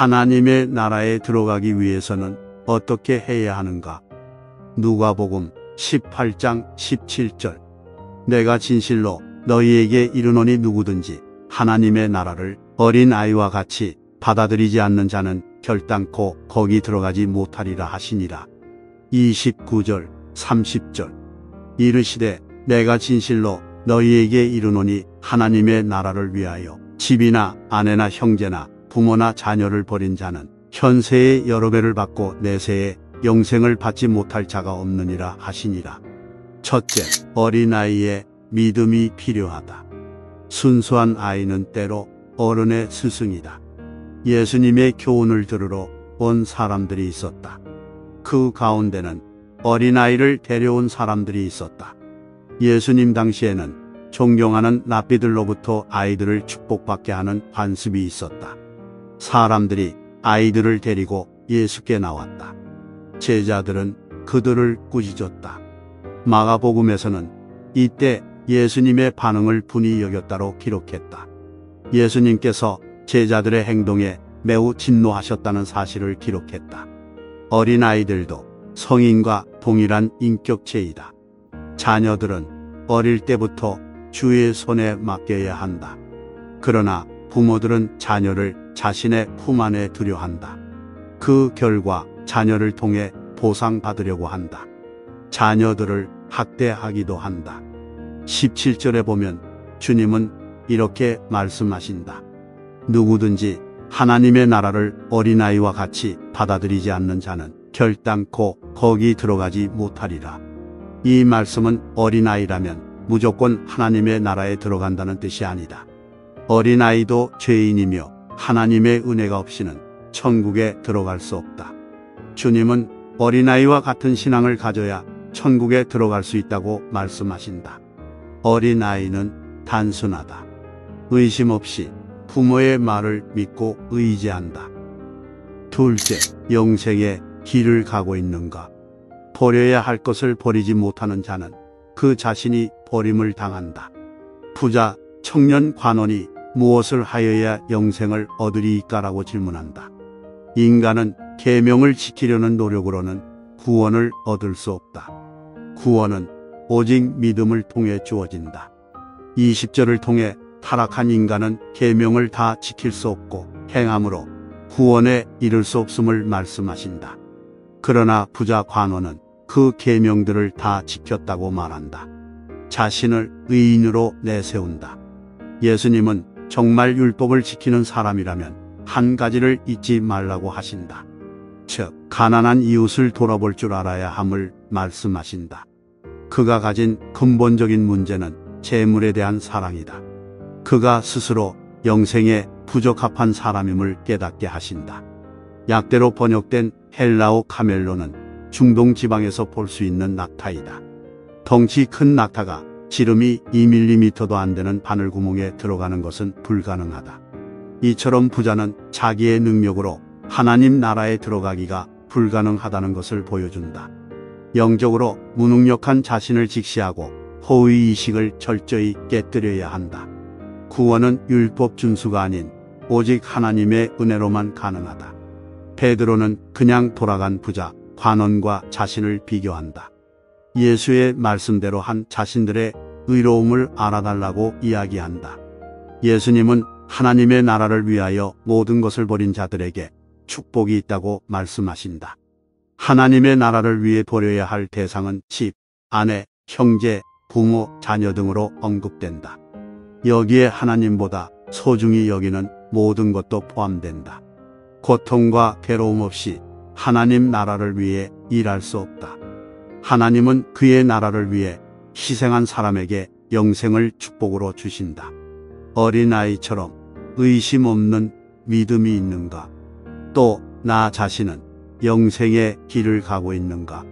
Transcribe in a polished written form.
하나님의 나라에 들어가기 위해서는 어떻게 해야 하는가? 누가복음 18장 17절. 내가 진실로 너희에게 이르노니 누구든지 하나님의 나라를 어린 아이와 같이 받아들이지 않는 자는 결단코 거기 들어가지 못하리라 하시니라. 29절 30절. 이르시되 내가 진실로 너희에게 이르노니 하나님의 나라를 위하여 집이나 아내나 형제나 부모나 자녀를 버린 자는 현세의 여러 배를 받고 내세의 영생을 받지 못할 자가 없느니라 하시니라. 첫째, 어린아이의 믿음이 필요하다. 순수한 아이는 때로 어른의 스승이다. 예수님의 교훈을 들으러 온 사람들이 있었다. 그 가운데는 어린아이를 데려온 사람들이 있었다. 예수님 당시에는 존경하는 랍비들로부터 아이들을 축복받게 하는 관습이 있었다. 사람들이 아이들을 데리고 예수께 나왔다. 제자들은 그들을 꾸짖었다. 마가복음에서는 이때 예수님의 반응을 분이 여겼다로 기록했다. 예수님께서 제자들의 행동에 매우 진노하셨다는 사실을 기록했다. 어린아이들도 성인과 동일한 인격체이다. 자녀들은 어릴 때부터 주의 손에 맡겨야 한다. 그러나 부모들은 자녀를 자신의 품 안에 두려 한다. 그 결과 자녀를 통해 보상받으려고 한다. 자녀들을 학대하기도 한다. 17절에 보면 주님은 이렇게 말씀하신다. 누구든지 하나님의 나라를 어린아이와 같이 받아들이지 않는 자는 결단코 거기 들어가지 못하리라. 이 말씀은 어린아이라면 무조건 하나님의 나라에 들어간다는 뜻이 아니다. 어린아이도 죄인이며 하나님의 은혜가 없이는 천국에 들어갈 수 없다. 주님은 어린아이와 같은 신앙을 가져야 천국에 들어갈 수 있다고 말씀하신다. 어린아이는 단순하다. 의심 없이 부모의 말을 믿고 의지한다. 둘째, 영생의 길을 가고 있는가? 버려야 할 것을 버리지 못하는 자는 그 자신이 버림을 당한다. 부자, 청년 관원이 무엇을 하여야 영생을 얻으리이까라고 질문한다. 인간은 계명을 지키려는 노력으로는 구원을 얻을 수 없다. 구원은 오직 믿음을 통해 주어진다. 20절을 통해 타락한 인간은 계명을 다 지킬 수 없고 행함으로 구원에 이를 수 없음을 말씀하신다. 그러나 부자 관원은 그 계명들을 다 지켰다고 말한다. 자신을 의인으로 내세운다. 예수님은 정말 율법을 지키는 사람이라면 한 가지를 잊지 말라고 하신다. 즉, 가난한 이웃을 돌아볼 줄 알아야 함을 말씀하신다. 그가 가진 근본적인 문제는 재물에 대한 사랑이다. 그가 스스로 영생에 부적합한 사람임을 깨닫게 하신다. 약대로 번역된 헬라어 카멜로는 중동 지방에서 볼 수 있는 낙타이다. 덩치 큰 낙타가 지름이 2mm도 안 되는 바늘구멍에 들어가는 것은 불가능하다. 이처럼 부자는 자기의 능력으로 하나님 나라에 들어가기가 불가능하다는 것을 보여준다. 영적으로 무능력한 자신을 직시하고 허위의식을 철저히 깨뜨려야 한다. 구원은 율법 준수가 아닌 오직 하나님의 은혜로만 가능하다. 베드로는 그냥 돌아간 부자 관원과 자신을 비교한다. 예수의 말씀대로 한 자신들의 의로움을 알아달라고 이야기한다. 예수님은 하나님의 나라를 위하여 모든 것을 버린 자들에게 축복이 있다고 말씀하신다. 하나님의 나라를 위해 버려야 할 대상은 집, 아내, 형제, 부모, 자녀 등으로 언급된다. 여기에 하나님보다 소중히 여기는 모든 것도 포함된다. 고통과 괴로움 없이 하나님 나라를 위해 일할 수 없다. 하나님은 그의 나라를 위해 희생한 사람에게 영생을 축복으로 주신다. 어린아이처럼 의심 없는 믿음이 있는가? 또 나 자신은 영생의 길을 가고 있는가?